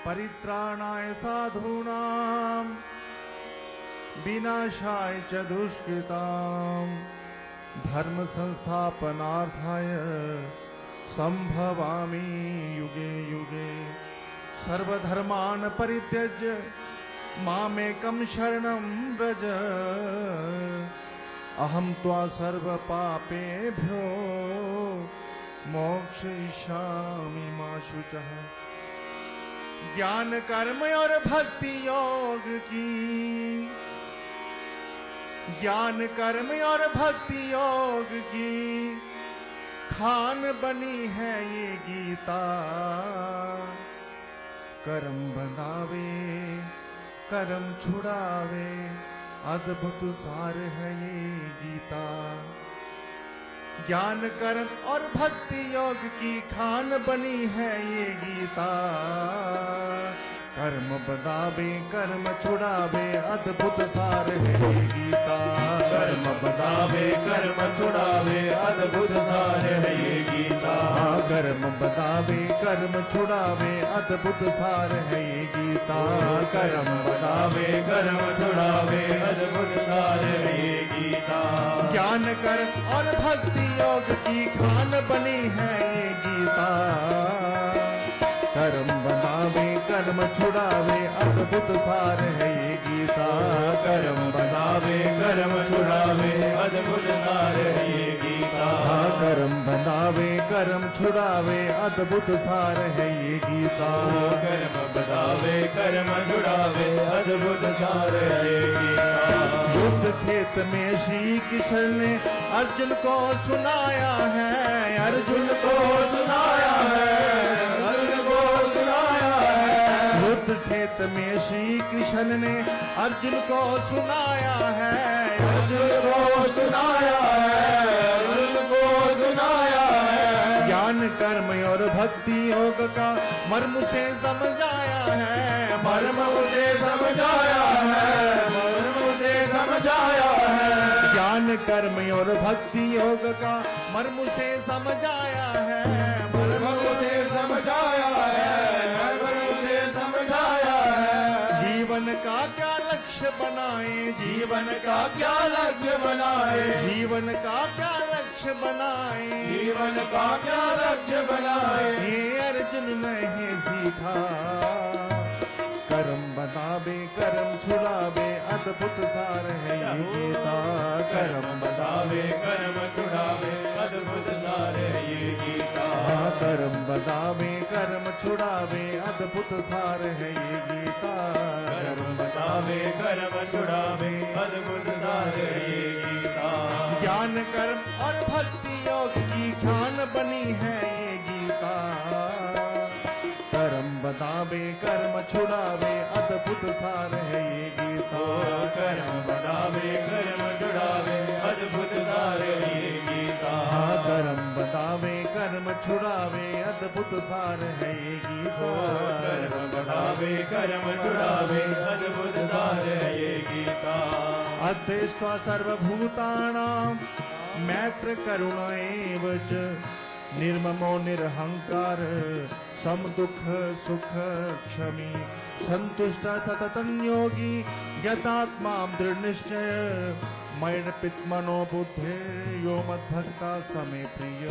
परित्राणाय साधूनां विनाशाय च दुष्कृतां धर्म संस्थापनार्थाय संभवामि युगे युगे। सर्वधर्मान् परित्यज्य मामेकं शरणं व्रज अहं त्वा सर्वपापेभ्यो मोक्षयिष्यामि मा शुचः। ज्ञान कर्म और भक्ति योग की, ज्ञान कर्म और भक्ति योग की खान बनी है ये गीता। कर्म बनावे कर्म छुड़ावे अद्भुत सार है ये गीता। ज्ञान कर्म और भक्ति योग की खान बनी है ये गीता। कर्म बदावे कर्म छुड़ावे अद्भुत सार है ये गीता। कर्म बदावे कर्म छुड़ावे अद्भुत सार है ये गीता। कर्म बदावे कर्म छुड़ावे अद्भुत सार है ये गीता। कर्म बदावे कर्म छुड़ावे अद्भुत सार है ये गीता। ज्ञान कर्म और भक्ति योग की खान बनी है ये गीता। कर्म बनावे कर्म छुड़ावे अद्भुत सार है ये गीता। कर्म बनावे कर्म छुड़ावे अद्भुत सार है ये गीता। कर्म बनावे कर्म छुड़ावे अद्भुत सार है ये गीता। कर्म बनावे कर्म छुड़ावे अद्भुत सार है ये गीता। युद्ध खेत में श्री कृष्ण ने अर्जुन को सुनाया है। अर्जुन को सुनाया है। अर्जुन को सुनाया है। युद्ध खेत में श्री कृष्ण ने अर्जुन को सुनाया है। अर्जुन को सुनाया है। अर्जुन को सुनाया है। ज्ञान कर्म और भक्ति योग का मर्म से समझाया है। मर्म उसे समझाया है। मर्म उसे समझाया है। ज्ञान कर्म और भक्ति योग का मर्म से समझाया है। मर्म उसे समझाया है। मर्म उसे समझाया है। जीवन का क्या लक्ष्य बनाए। जीवन का क्या लक्ष्य बनाए। जीवन का क्या लक्ष्य बनाए। जीवन का क्या लक्ष्य बनाए। ये अर्जुन नहीं सीखा। कर्म बनावे कर्म छुड़ावे अद्भुत सार है ये गीता। कर्म बनावे कर्म छुड़ावे अद्भुत सार है ये गीता। कर्म बनावे कर्म छुड़ावे अद्भुत सार है ये गीता। कर्म बनावे कर्म छुड़ावे अद्भुत सार है ये गीता। ज्ञान कर्म और भक्ति योग की खान बनी है ये गीता। कर्म बनावे कर्म छुड़ावे अद्भुत सार है ये गीता। कर्म बनावे कर्म छुड़ावे अद्भुत सार है ये गीता। कर्म बनावे कर्म छुड़ावे अद्भुत सार है ये गीता। कर्म बनावे कर्म छुड़ावे अद्भुत सार है ये गीता। अध्येष्टा सर्वभूतानां मैत्र करुणा एव च निर्ममो निरहंकार सम दुख सुख क्षमी संतुष्ट सततं योगी यतात्मा दृढ़ निश्चय मयर्पित मनो बुद्धे यो मद्भक्ता समे प्रिय।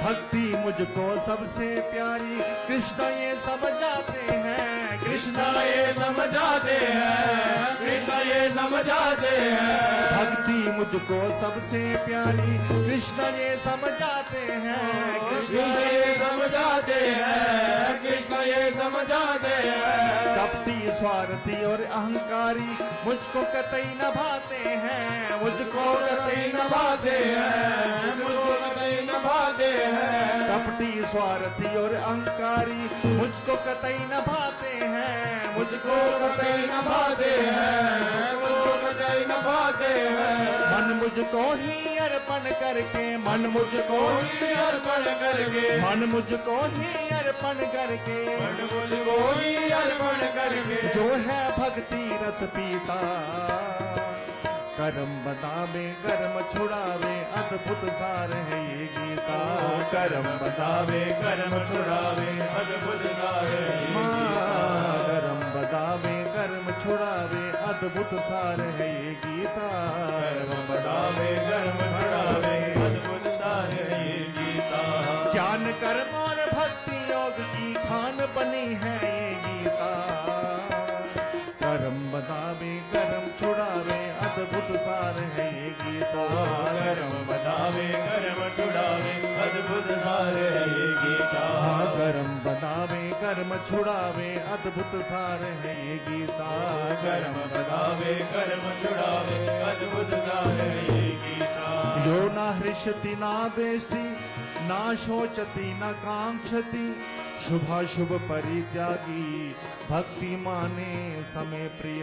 भक्ति मुझको सबसे प्यारी कृष्ण ये समझाते हैं। कृष्ण ये समझाते हैं। कृष्ण ये समझाते हैं। भक्ति मुझको सबसे प्यारी कृष्ण ये समझाते हैं। कृष्ण ये समझाते हैं। कृष्ण ये समझाते हैं। कपटी स्वार्थी और अहंकारी मुझको कतई न भाते हैं। मुझको कतई न भाते हैं। मुझको कतई न भाते हैं। कपटी स्वार्थी और अहंकारी मुझको कतई न भाते हैं। मुझको कतई न भाते हैं। मुझको कतई न भाते हैं। मन मुझको ही अर्पण करके मन मुझको ही अर्पण करके मन मुझको ही अर्पण करके मन मुझको ही अर्पण करके जो है भक्ति रस पीता। कर्म बतावे कर्म छुड़ावे अद्भुत सार है ये गीता। कर्म बतावे कर्म छुड़ावे छुड़ावे अद्भुत सार है ये गीता। कर्म बढ़ावे कर्म छुड़ावे अद्भुत सार है ये गीता। ज्ञान कर्म और भक्ति योग की खान बनी है ये गीता। कर्म बतावे कर्म छुड़ावे अद्भुत सार है ये गीता। कर्म बतावे कर्म छुड़ावे अद्भुत सार है ये गीता। कर्म बतावे कर्म छुड़ावे अद्भुत सार है ये गीता। कर्म बतावे कर्म छुड़ावे अद्भुत सार है ये गीता। यो न हृष्यति न द्वेष्टि न शोचति न कांक्षति शुभाशुभ परित्यागी भक्ति माने समे प्रिय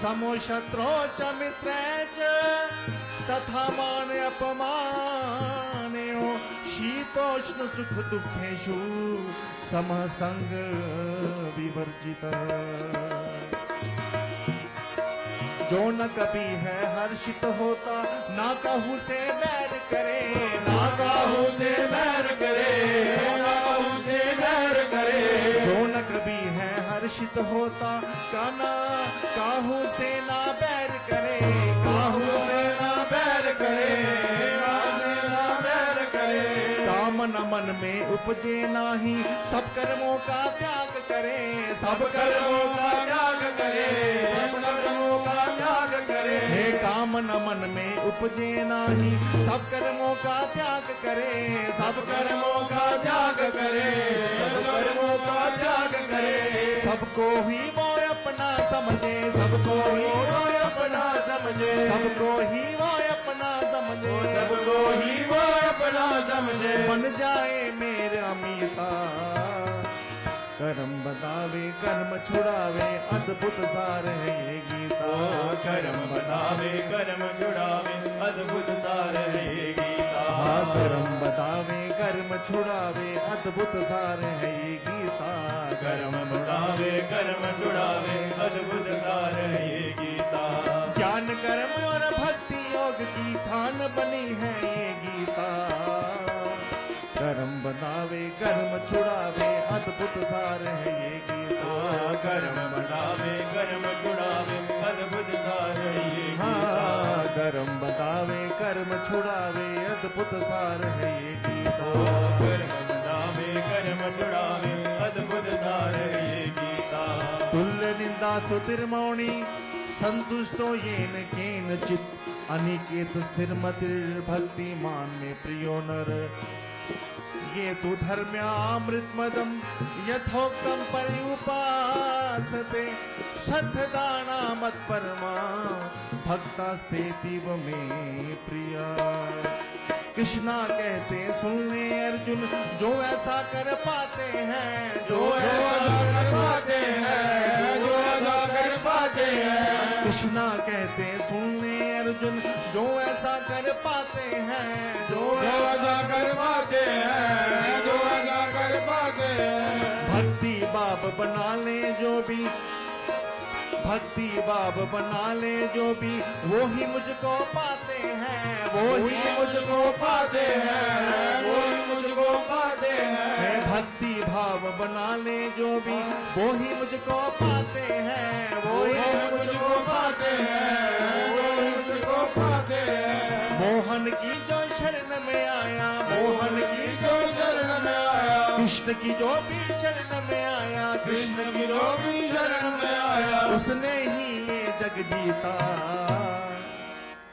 समो शत्रु च मित्रे च तथा मान अपमाने हो शीतोष्ण सुख दुखेषु समः संग विवर्जितः। जो न कभी है हर्षित होता ना कहू से बैर करे। ना कहू से बैर करे ना कहू से बैर करे। जो न कभी है हर्षित होता काना काहू से ना बैर करे। काहू से ना बैर करे काहू से ना बैर करे। काम न मन में उपजे नाही सब कर्मों का त्याग करे। सब कर्मों का त्याग करे सब कर्मों का त्याग करे। हे काम न मन में उपजे नाही सब कर्मों का त्याग करे। सब कर्मों का त्याग करे सब कर्मों का त्याग करे। सबको ही वो अपना समझे सबको ही वो अपना समझे सबको ही वो अपना समझे सबको ही वो अपना समझे। बन जाए मेरा मीता कर्म बतावे कर्म छुड़ावे अद्भुत सार है ये गीता। कर्म बतावे कर्म छुड़ावे अद्भुत सार है ये गीता। कर्म बतावे कर्म छुड़ावे अद्भुत सार है ये गीता। कर्म बतावे कर्म छुड़ावे अद्भुत सार है ये गीता। ज्ञान कर्म और भक्ति योग की खान बनी है ये गीता। कर्म बतावे कर्म छुड़ावे अद्भुत सार है ये गीता। कर्म बतावे कर्म छुड़ावे अद्भुत सार है ये गीता। कर्म बतावे कर्म छुड़ावे अद्भुत सार है ये गीता। कर्म बतावे कर्म छुड़ावे अद्भुत सार है ये गीता। तुल्य निंदा स्तुतिर्मौनी संतुष्टो येन केनचित् अनिकेत स्थिर मतिर भक्तिमान में प्रियो नर। ये तु धर्म्यामृतमदं यथोक्तं पर्युपासते श्रद्धदाना मत्परमा भक्तास्तेतीव मे प्रिया। कृष्णा कहते सुन ले अर्जुन जो ऐसा कर पाते हैं जो ऐसा कर पाते हैं जो ऐसा कर पाते हैं। कृष्णा कहते सुन ले अर्जुन जो ऐसा कर पाते हैं जो ऐसा कर पाते हैं जो ऐसा कर पाते हैं। भक्ति बाब बना ले जो भी भक्ति बाब बना ले जो भी वो ही मुझको पाते हैं वो ही मुझको पाते हैं वो ही मुझको पाते हैं। भक्ति भाव बना ले जो भी वो ही मुझको पाते हैं वो ही मुझको पाते हैं वो ही मुझको पाते हैं। मोहन की जो शरण में आया मोहन की जो शरण में आया कृष्ण की जो भी शरण में आया कृष्ण की जो भी शरण में आया उसने ही ये जग जीता।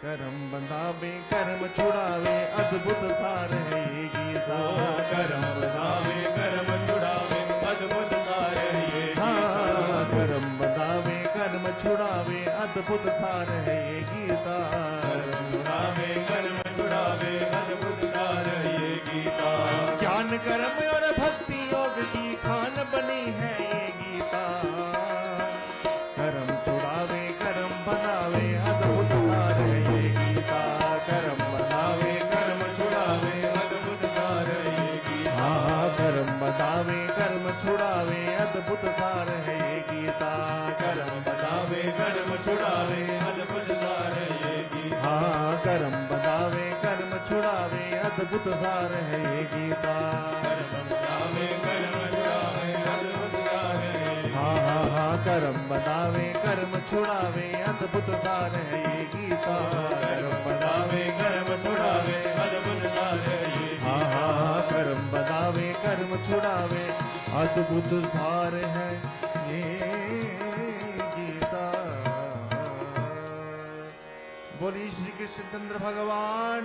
कर्म बंधावे कर्म छुड़ावे अद्भुत सार है ये गीता। कर्म बतावे कर्म छुड़ावे अद्भुत सार है ये गीता। कर्म बंधावे कर्म छुड़ावे अद्भुत सार है ये गीता। कर्म बतावे कर्म छुड़ावे अद्भुत सार है ये गीता। ज्ञान कर्म और भक्ति योग की खान बनी है ये गीता। कर्म छुड़ावे कर्म बनावे अद्भुत सार है ये गीता। कर्म बनावे कर्म छुड़ावे अद्भुत सार है ये गीता। कर्म बतावे कर्म छुड़ावे अद्भुत सार है ये गीता। कर्म बतावे कर्म छुड़ावे अद्भुत सार है ये गीता। कर्म बतावे कर्म छुड़ावे अद्भुत सार है ये गीता। कर्म बतावे कर्म छुड़ावे अद्भुत सार है ये गीता। कर्म कर्म बनावे कर्म छुड़ावे अद्भुत सार है ये गीता। कर्म बनावे कर्म छुड़ावे अद्भुत सार है ये हाँ हाँ कर्म बनावे कर्म छुड़ावे अद्भुत सार है ये गीता। बोली श्री कृष्ण चंद्र भगवान